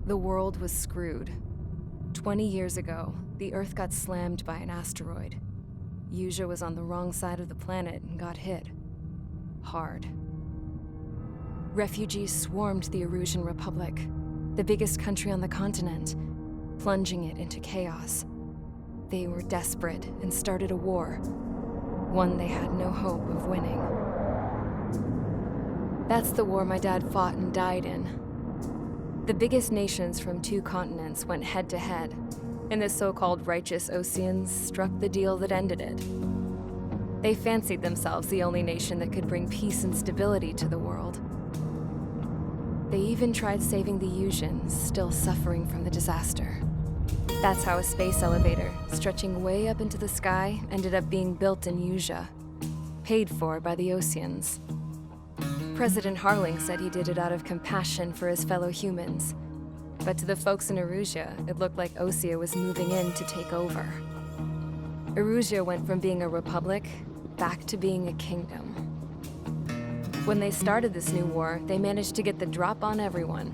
The world was screwed. 20 years ago, the Earth got slammed by an asteroid. Usha was on the wrong side of the planet and got hit. Hard. Refugees swarmed the Erusian Republic, the biggest country on the continent, plunging it into chaos. They were desperate and started a war, one they had no hope of winning. That's the war my dad fought and died in. The biggest nations from 2 continents went head-to-head, and the so-called righteous Oseans struck the deal that ended it. They fancied themselves the only nation that could bring peace and stability to the world. They even tried saving the Usians, still suffering from the disaster. That's how a space elevator, stretching way up into the sky, ended up being built in Usha, paid for by the Oseans. President Harling said he did it out of compassion for his fellow humans. But to the folks in Erusia, it looked like Osea was moving in to take over. Erusia went from being a republic back to being a kingdom. When they started this new war, they managed to get the drop on everyone.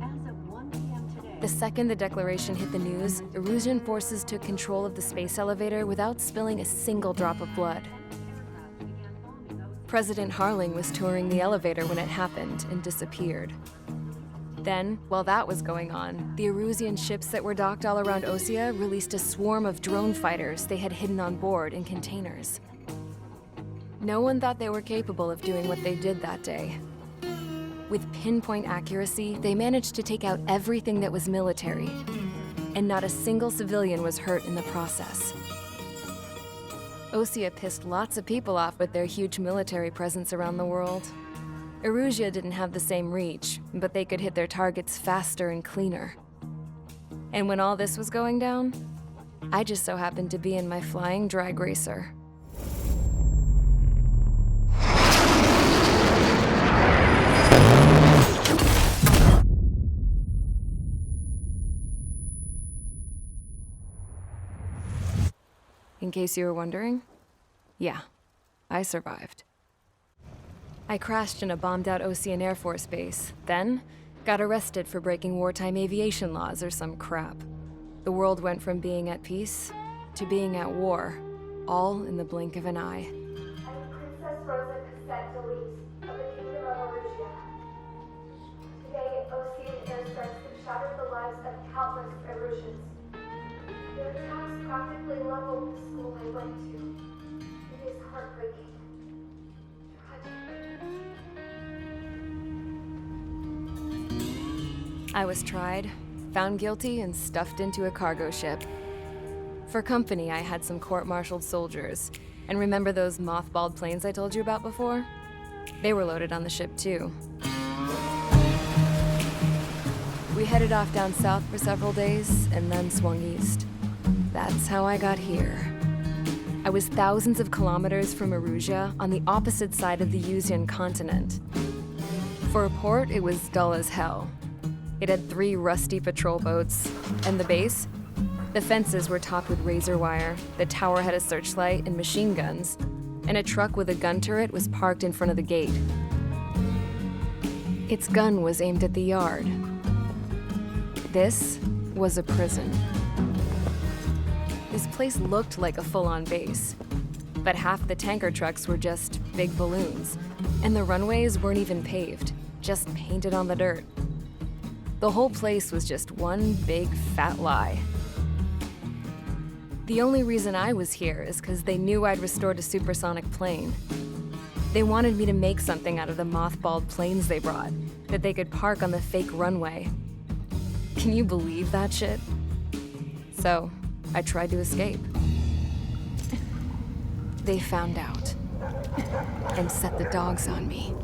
As of 1 p.m. today, The second the declaration hit the news, Erusian forces took control of the space elevator without spilling a single drop of blood. President Harling was touring the elevator when it happened and disappeared. Then, while that was going on, the Erusian ships that were docked all around Osea released a swarm of drone fighters they had hidden on board in containers. No one thought they were capable of doing what they did that day. With pinpoint accuracy, they managed to take out everything that was military, and not a single civilian was hurt in the process. Osea pissed lots of people off with their huge military presence around the world. Erusia didn't have the same reach, but they could hit their targets faster and cleaner. And when all this was going down, I just so happened to be in my flying drag racer. In case you were wondering, yeah, I survived. I crashed in a bombed-out Osean Air Force base, then got arrested for breaking wartime aviation laws or some crap. The world went from being at peace to being at war, all in the blink of an eye. I'm Princess Rosa Cassette Delete of the Kingdom of Erusia. Today, Osean airstrikes have shattered the lives of countless Erusians. Their attacks practically leveled the school I went to. It is heartbreaking. Tragic. I was tried, found guilty, and stuffed into a cargo ship. For company, I had some court-martialed soldiers. And remember those mothballed planes I told you about before? They were loaded on the ship too. We headed off down south for several days, and then swung east. That's how I got here. I was thousands of kilometers from Erusia, on the opposite side of the Usian continent. For a port, it was dull as hell. It had 3 rusty patrol boats, and the base? The fences were topped with razor wire, the tower had a searchlight and machine guns, and a truck with a gun turret was parked in front of the gate. Its gun was aimed at the yard. This was a prison. This place looked like a full-on base, but half the tanker trucks were just big balloons, and the runways weren't even paved, just painted on the dirt. The whole place was just one big fat lie. The only reason I was here is because they knew I'd restored a supersonic plane. They wanted me to make something out of the mothballed planes they brought, that they could park on the fake runway. Can you believe that shit? So, I tried to escape. They found out and set the dogs on me.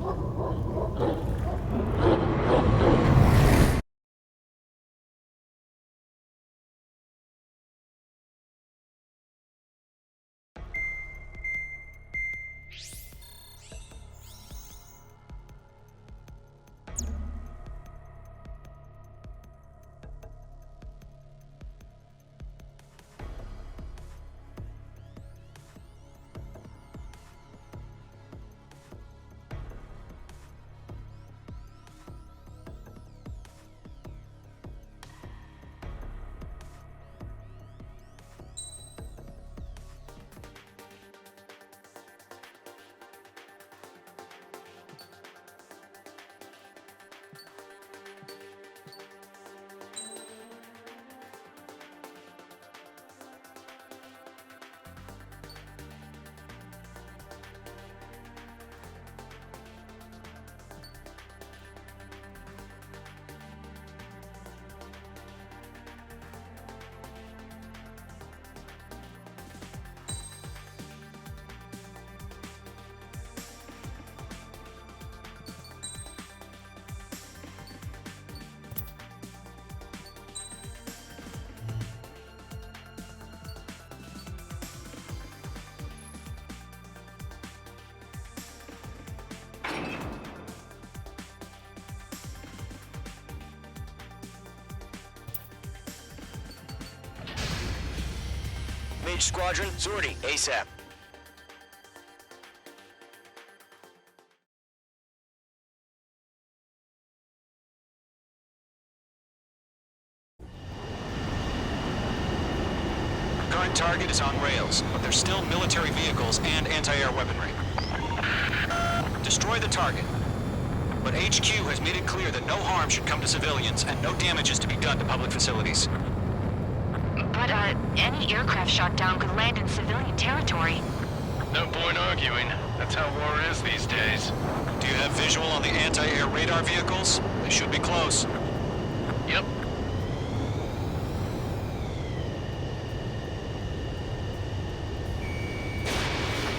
Engage squadron. Sortie, ASAP. Current target is on rails, but there's still military vehicles and anti-air weaponry. Destroy the target. But HQ has made it clear that no harm should come to civilians and no damage is to be done to public facilities. But, any aircraft shot down could land in civilian territory. No point arguing. That's how war is these days. Do you have visual on the anti-air radar vehicles? They should be close. Yep.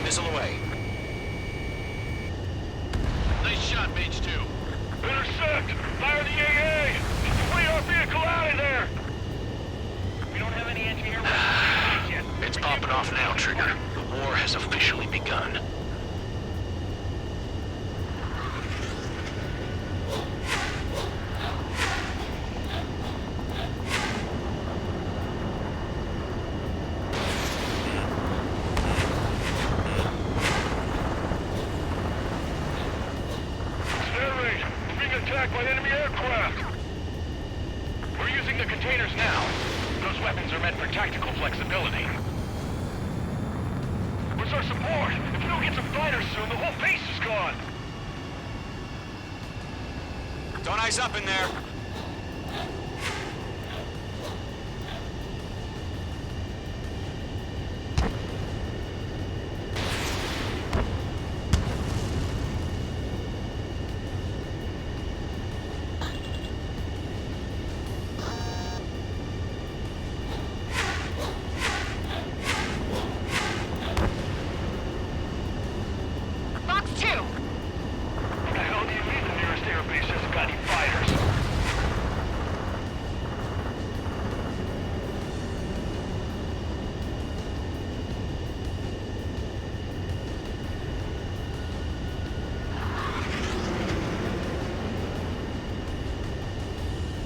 Missile away. Nice shot, Mage 2. Intercept! Fire the AA! Flee our vehicle out of there! We don't have any anti-air weapons yet. It's popping off now, Trigger. The war has officially begun. Attacked by enemy aircraft! We're using the containers now. Those weapons are meant for tactical flexibility. Where's our support? If we don't get some fighters soon, the whole base is gone! Don't eyes up in there.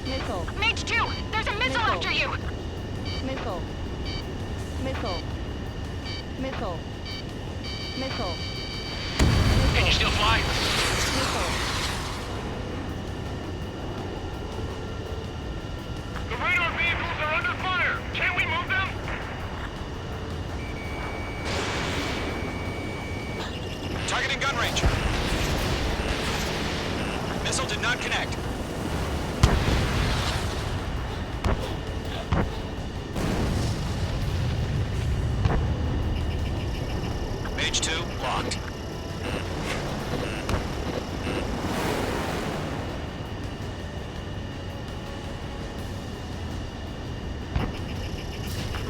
Missile. Mage 2! There's a missile after you! Missile. Missile. Missile. Missile. Can you still fly? Missile. The radar vehicles are under fire! Can we move them? Targeting gun range. Missile did not connect. Mage 2, locked.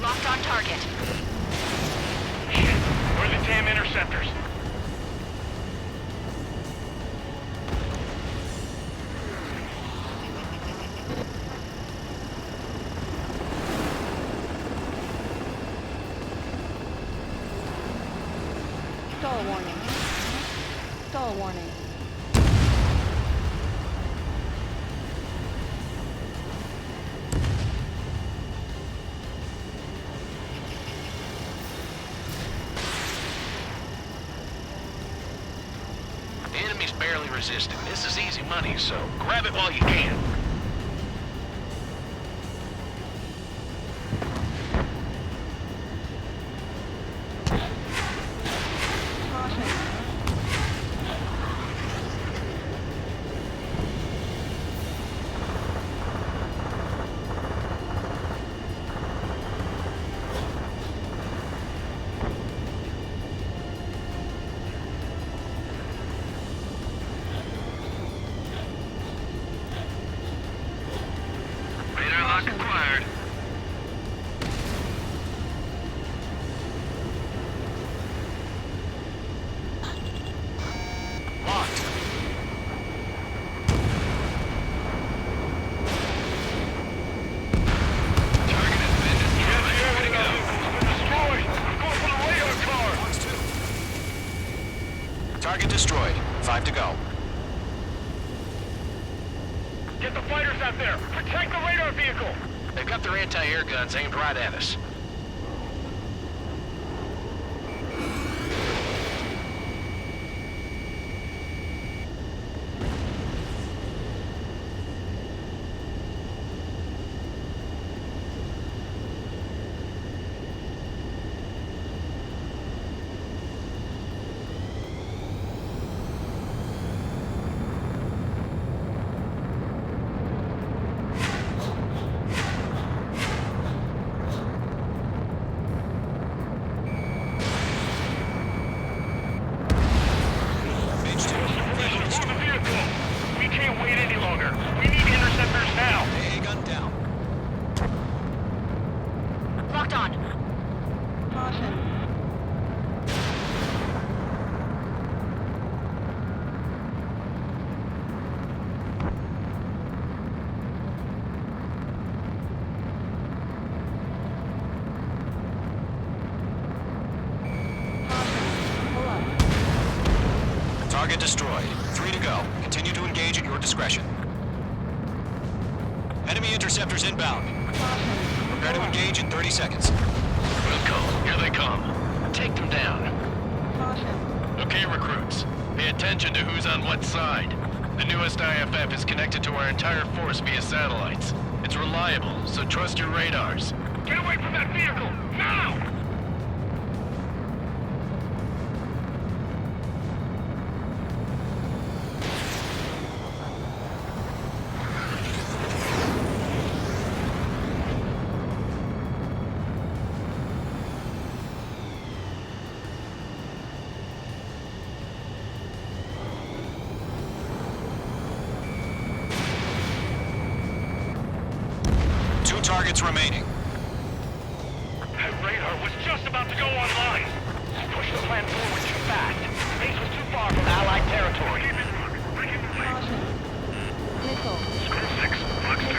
Locked on target. Shit, where are the damn interceptors? Stall warning. Stall warning. The enemy's barely resisting. This is easy money, so grab it while you can. Radar lock acquired. Locked. Target has been destroyed. Ready to go. Destroyed. I'm going for the radar car. Box 2. Target destroyed. 5 to go. Get the fighters out there. Protect the radar vehicle. They've got their anti-air guns aimed right at us. wait any longer. We need interceptors now. AA gun down. Locked on. Target destroyed. 3 to go. Continue to engage at your discretion. Enemy interceptors inbound. Prepare to engage in 30 seconds. Wilco, here they come. Take them down. Okay, recruits. Pay attention to who's on what side. The newest IFF is connected to our entire force via satellites. It's reliable, so trust your radars. Get away from that vehicle! Now! Targets remaining. That radar was just about to go online. Push the plan forward too fast. Base was too far from Allied territory. Square 6, Fox 2.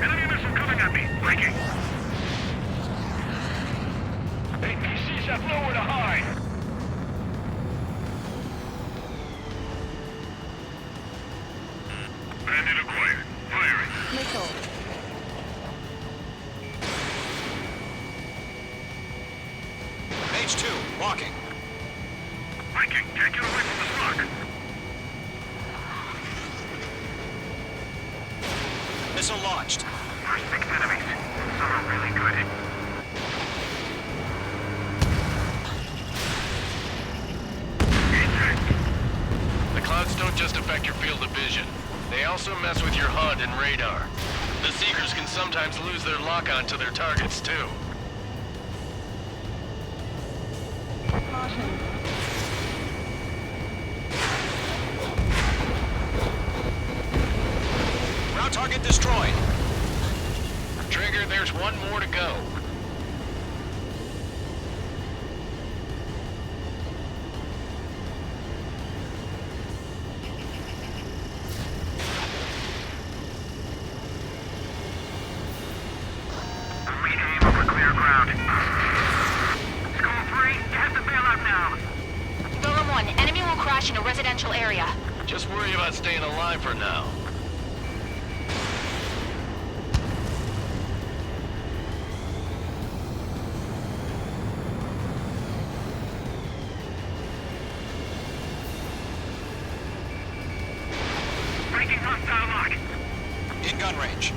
Enemy missile coming at me. Breaking. APCs have nowhere to hide. Bandit acquired. Firing. H2, walking. Breaking. Can't get away from the truck. Missile launched. First 6 enemies. Some are really good. The clouds don't just affect your field of vision. They also mess with your HUD and radar. The Seekers can sometimes lose their lock-on to their targets, too. Ground target destroyed. Trigger, there's one more to go. In a residential area. Just worry about staying alive for now. Breaking hostile lock. In gun range.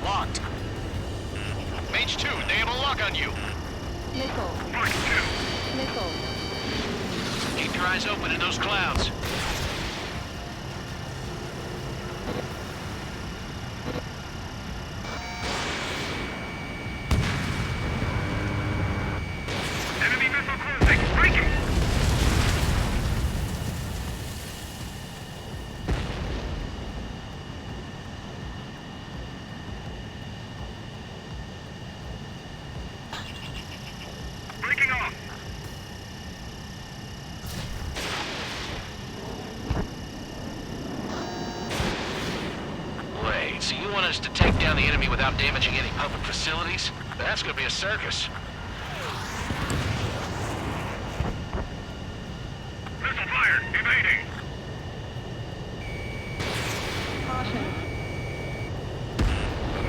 Locked. Mage 2, they have a lock on you. Fox 2. Keep your eyes open in those clouds. Enemy missile closing. Breaking. Breaking off. Wait, so you want us to take down the enemy without damaging any public facilities? That's gonna be a circus. Missile fired! Evading!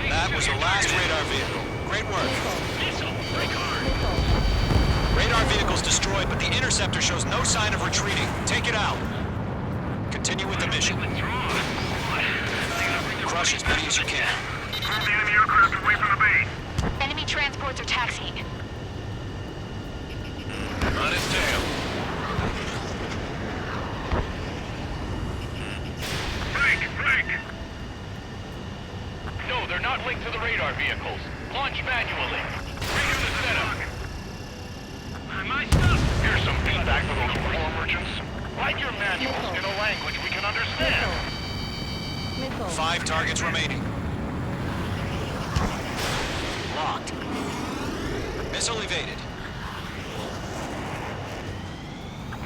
That was the last radar vehicle. Great work. Missile! Break hard! Radar vehicle's destroyed, but the interceptor shows no sign of retreating. Take it out. Continue with the mission. Crush as many as you can. Move the enemy aircraft away from the base. Enemy transports are taxiing. On his tail. Break! No, they're not linked to the radar vehicles. Launch manually. Redo the setup. Write your manuals in a language we can understand. 5 targets remaining. Locked. Missile evaded.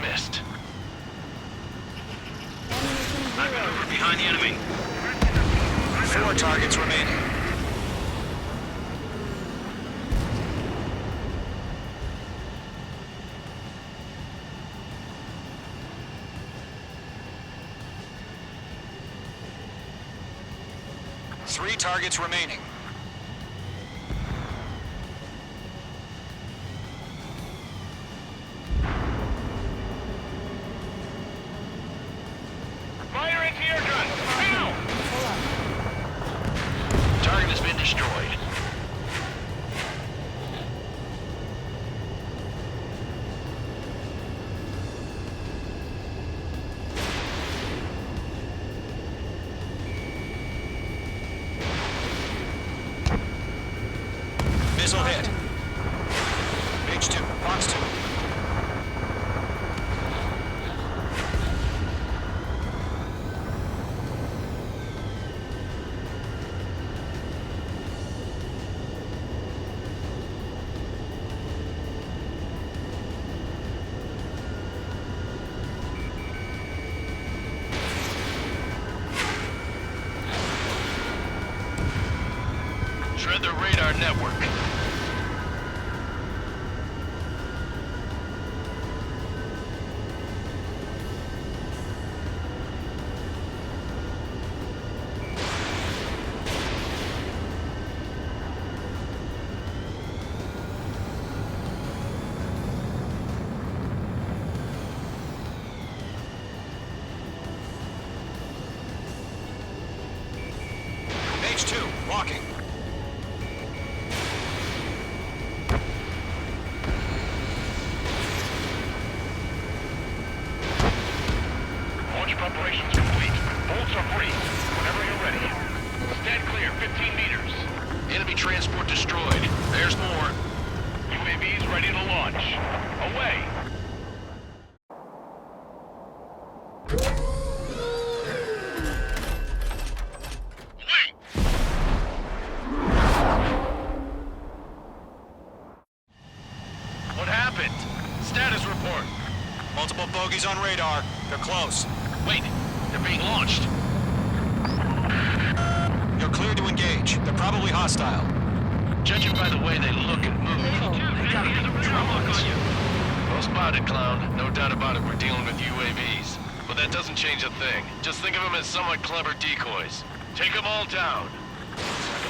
Missed. I've maneuvered behind the enemy. 4 targets remaining. Three targets remaining. Fire anti-air gun! Target has been destroyed. Missile hit. Page 2, box 2. Shred the radar network. Page 2, walking. Launch preparations complete. Bolts are free. Whenever you're ready. Stand clear, 15 meters. Enemy transport destroyed. There's more. UAVs ready to launch. Away! Wait! What happened? Status report. Multiple bogeys on radar. They're close. Wait, they're being launched. You're cleared to engage. They're probably hostile. Judging by the way they look and move, they gotta be drones. Well spotted, clown. No doubt about it, we're dealing with UAVs. But that doesn't change a thing. Just think of them as somewhat clever decoys. Take them all down.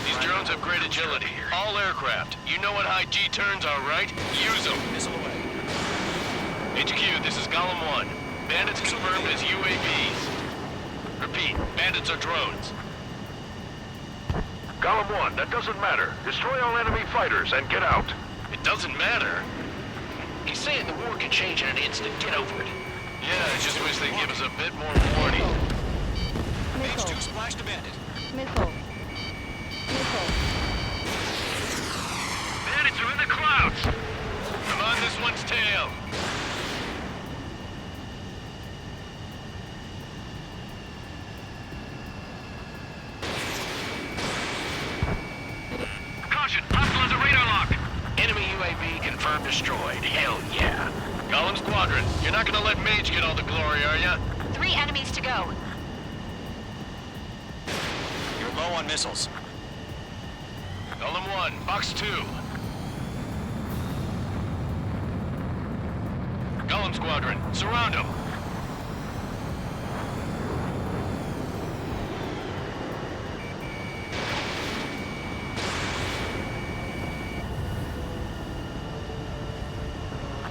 These drones have great agility. All aircraft. You know what high G turns are, right? Use them. Missile away. HQ, this is Column 1. Bandits confirmed as UAVs. Repeat, bandits are drones. Column 1, that doesn't matter. Destroy all enemy fighters and get out. It doesn't matter. He's saying the war could change in an instant. Get over it. Yeah, I just wish they'd give us a bit more warning. Page 2, splashed a bandit. Missile. Missile. Bandits are in the clouds! I'm on this one's tail. Caution! Hostile has a radar lock! Enemy UAV confirmed destroyed. Hell yeah. Column Squadron, you're not gonna let Mage get all the glory, are ya? 3 enemies to go. You're low on missiles. Column 1, Box 2. Column Squadron, surround them.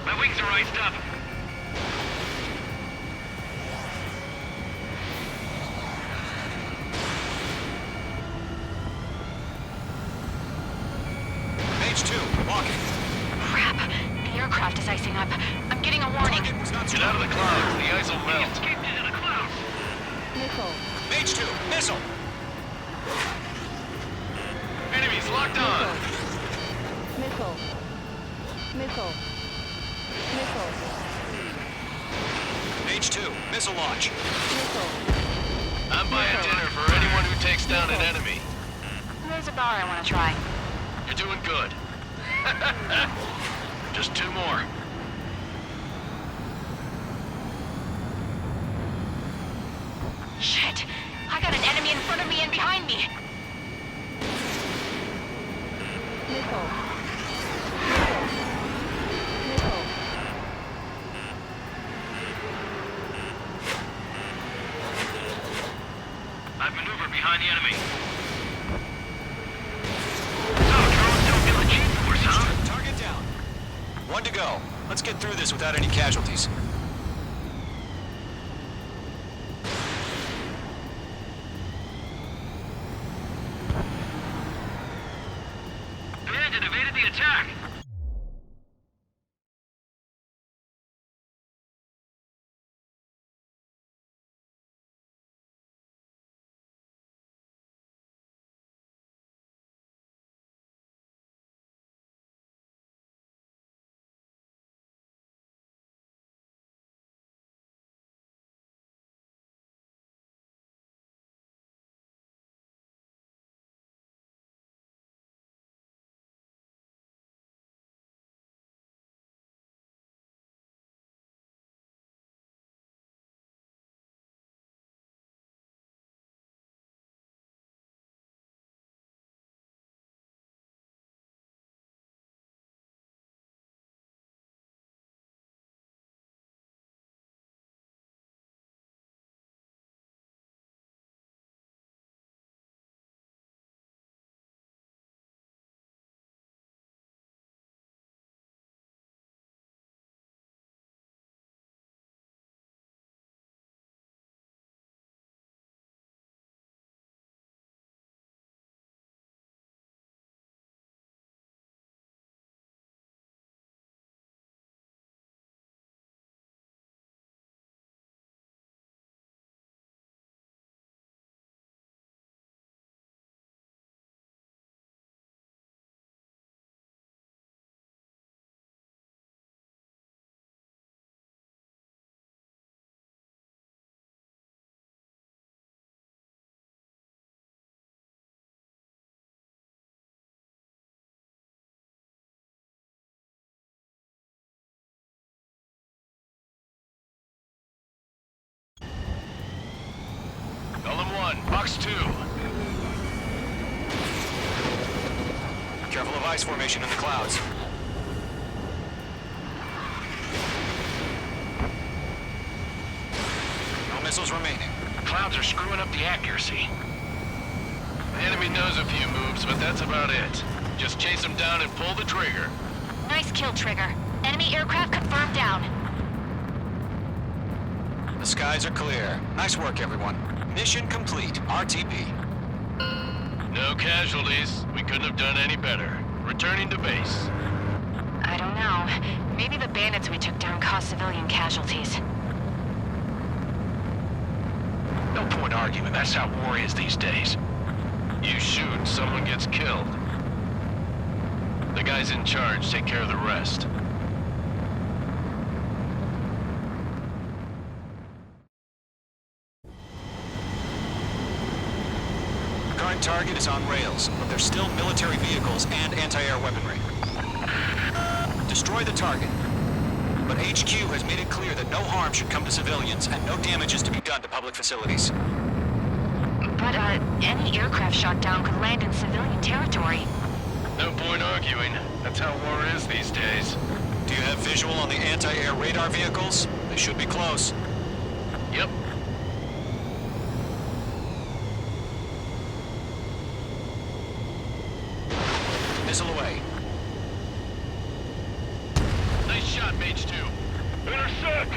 My wings are iced up. Page 2, walking. Crap. The aircraft is icing up. I'm getting a warning. Target was not Get out of the clouds, the ice will melt. Escaped into the clouds. Missile. Page 2, missile. Enemies locked on. Missile. Missile. Missile. Page 2, Missile launch. Missile. I'm buying dinner for anyone who takes down an enemy. There's a bar I want to try. You're doing good. Just 2 more. Shit! I got an enemy in front of me and behind me! Missile. Missile. Missile. I've maneuvered behind the enemy. So, drones don't do a G-force, huh? Target down. 1 to go. Let's get through this without any casualties. Bandit evaded the attack. Column 1, box 2. Careful of ice formation in the clouds. No missiles remaining. Clouds are screwing up the accuracy. The enemy knows a few moves, but that's about it. Just chase them down and pull the trigger. Nice kill, Trigger. Enemy aircraft confirmed down. The skies are clear. Nice work, everyone. Mission complete. RTB. No casualties. We couldn't have done any better. Returning to base. I don't know. Maybe the bandits we took down caused civilian casualties. No point arguing. That's how war is these days. You shoot, someone gets killed. The guys in charge take care of the rest. The current target is on rails, but there's still military vehicles and anti-air weaponry. Destroy the target. But HQ has made it clear that no harm should come to civilians and no damage is to be done to public facilities. But, any aircraft shot down could land in civilian territory. No point arguing. That's how war is these days. Do you have visual on the anti-air radar vehicles? They should be close. Yep. Missile away. Nice shot, Mage 2. Intercept!